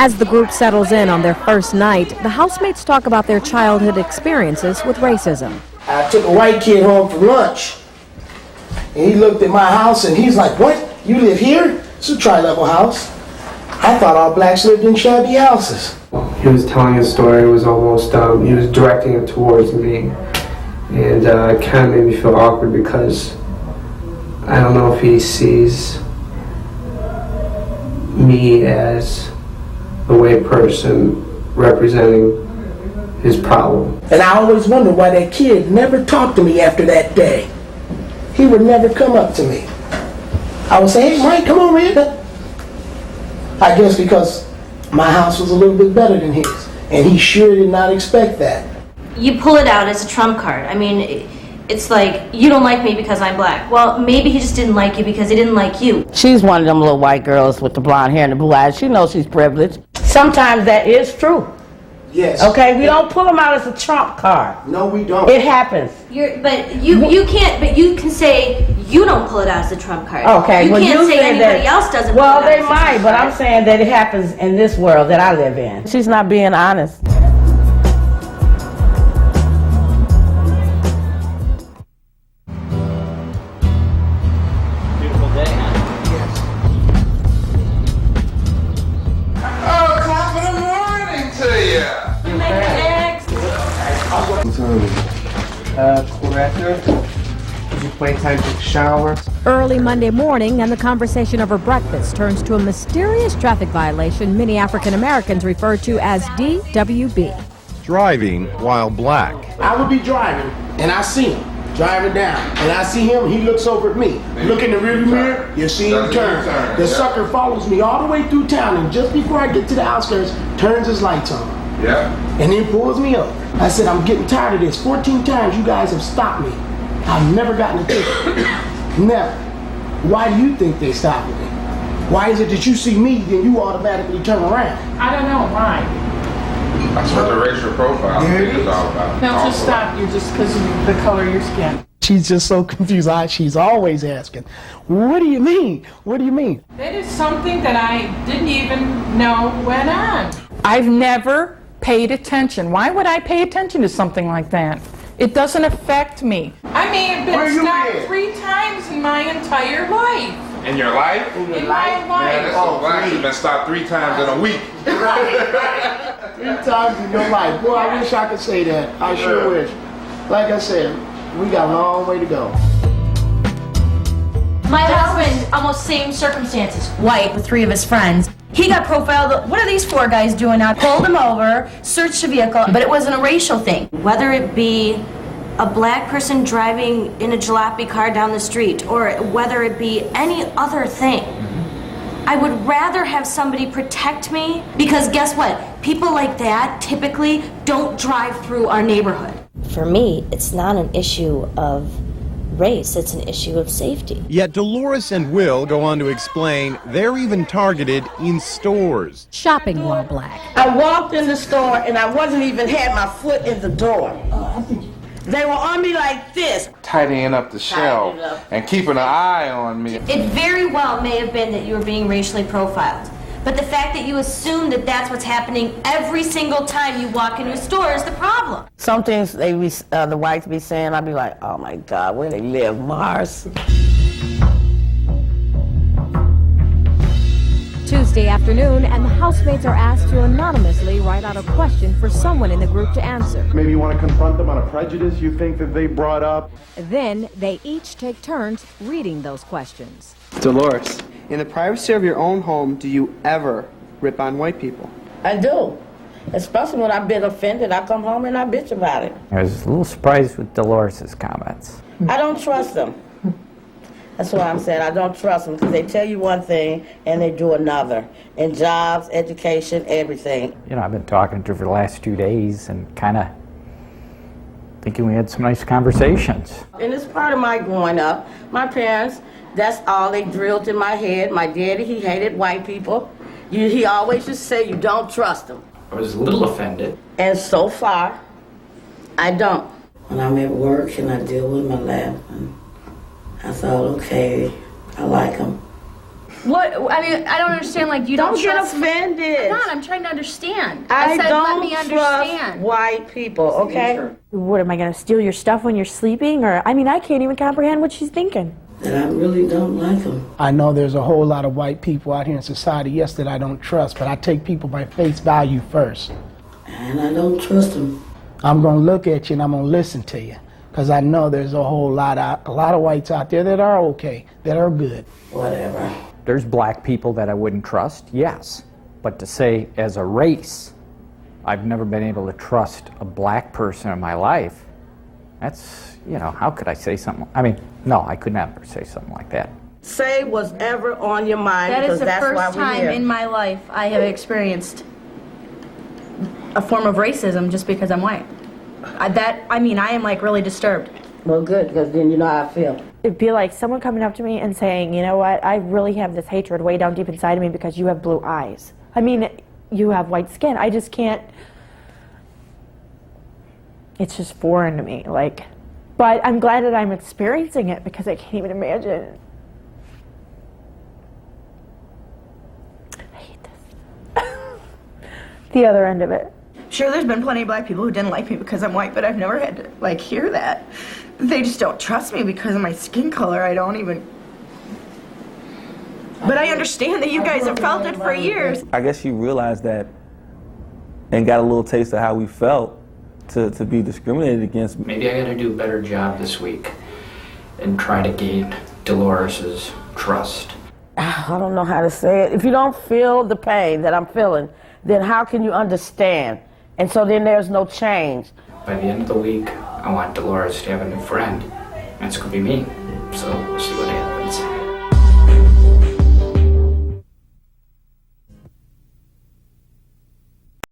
As the group settles in on their first night, the housemates talk about their childhood experiences with racism. I took a white kid home for lunch, and he looked at my house and he's like, "What? You live here? It's a tri-level house. I thought all blacks lived in shabby houses." He was telling his story. It was almost, he was directing it towards me. And it kind of made me feel awkward because I don't know if he sees me as a white person representing his problem. And I always wondered why that kid never talked to me after that day. He would never come up to me. I would say, "Hey, Mike, come on, man." I guess because my house was a little bit better than his, and he sure did not expect that. You pull it out as a trump card. I mean, it's like, you don't like me because I'm black. Well, maybe he just didn't like you because he didn't like you. She's one of them little white girls with the blonde hair and the blue eyes. She knows she's privileged. Sometimes that is true. Yes. Okay, we don't pull them out as a trump card. No, we don't. It happens. But you can't. But you can say you don't pull it out as a trump card. Okay, you can't say anybody else doesn't. Well, pull it out they as a might, trump but card. I'm saying that it happens in this world that I live in. She's not being honest. Did you playtime, take a shower? Early Monday morning, and the conversation over breakfast turns to a mysterious traffic violation many African Americans refer to as DWB. Driving while black. I would be driving, and I see him driving down, and I see him, he looks over at me. Look in the rearview mirror, you see him turn. The sucker follows me all the way through town, and just before I get to the outskirts, turns his lights on. Yeah. And then pulls me over. I said, "I'm getting tired of this. 14 times you guys have stopped me. I've never gotten a ticket." Never. Why do you think they stopped me? Why is it that you see me, then you automatically turn around? I don't know why. That's what the racial profile is all about. They'll just stop you just because of the color of your skin. She's just so confused. She's always asking, "What do you mean? What do you mean?" That is something that I didn't even know went on. I've never paid attention. Why would I pay attention to something like that? It doesn't affect me. I may have been stopped 3 times in my entire life. In your life? In my Man, life. that's so black. You've been stopped 3 times in a week. 3 times in your life. Boy, I wish I could say that. I sure wish. Like I said, we got a long way to go. My husband, almost same circumstances. White with 3 of his friends. He got profiled. What are these 4 guys doing now? Pulled him over, searched the vehicle, but it wasn't a racial thing. Whether it be a black person driving in a jalopy car down the street, or whether it be any other thing, I would rather have somebody protect me, because guess what? People like that typically don't drive through our neighborhood. For me, it's not an issue of race, it's an issue of safety. Yet Dolores and Will go on to explain they're even targeted in stores. Shopping while black. I walked in the store and I wasn't even had my foot in the door. They were on me like this. Tidying up the shelf and keeping an eye on me. It very well may have been that you were being racially profiled. But the fact that you assume that that's what's happening every single time you walk into a store is the problem. Some things the whites be saying, I'd be like, "Oh my God, where they live, Mars?" Tuesday afternoon, and the housemates are asked to anonymously write out a question for someone in the group to answer. Maybe you want to confront them on a prejudice you think that they brought up. Then they each take turns reading those questions. Dolores, in the privacy of your own home, do you ever rip on white people? I do. Especially when I've been offended, I come home and I bitch about it. I was a little surprised with Dolores' comments. I don't trust them. That's what I'm saying. I don't trust them because they tell you one thing and they do another. In jobs, education, everything. You know, I've been talking to her for the last 2 days and kind of thinking we had some nice conversations. And it's part of my growing up. My parents, that's all they drilled in my head. My daddy, he hated white people. He always used to say, you don't trust them. I was a little offended. And so far, I don't. When I'm at work and I deal with my lab, I thought, okay, I like them. What? I mean, I don't understand. Like, you don't get trust offended. I'm not. I'm trying to understand. I said, don't let me trust understand. white people, okay? What, am I going to steal your stuff when you're sleeping? Or, I mean, I can't even comprehend what she's thinking. And I really don't like them. I know there's a whole lot of white people out here in society, yes, that I don't trust, but I take people by face value first. And I don't trust them. I'm going to look at you and I'm going to listen to you, because I know there's a lot of whites out there that are okay, that are good. Whatever. There's black people that I wouldn't trust, yes. But to say as a race, I've never been able to trust a black person in my life, that's, you know, how could I say something? I mean, no, I could never say something like that. Say what's ever on your mind, That because is the that's why first we're time here. in my life I have experienced a form of racism just because I'm white. I am like really disturbed. Well, good, because then you know how I feel. It'd be like someone coming up to me and saying, you know what, I really have this hatred way down deep inside of me because you have blue eyes. I mean, you have white skin. I just can't, it's just foreign to me, like, but I'm glad that I'm experiencing it because I can't even imagine. I hate this. The other end of it. Sure, there's been plenty of black people who didn't like me because I'm white, but I've never had to, like, hear that. They just don't trust me because of my skin color. I don't even... But I understand that you guys have felt it for years. I guess you realized that and got a little taste of how we felt to be discriminated against. Maybe I gotta do a better job this week and try to gain Dolores's trust. I don't know how to say it. If you don't feel the pain that I'm feeling, then how can you understand? And so then there's no change. By the end of the week, I want Dolores to have a new friend. That's gonna be me. So we'll see what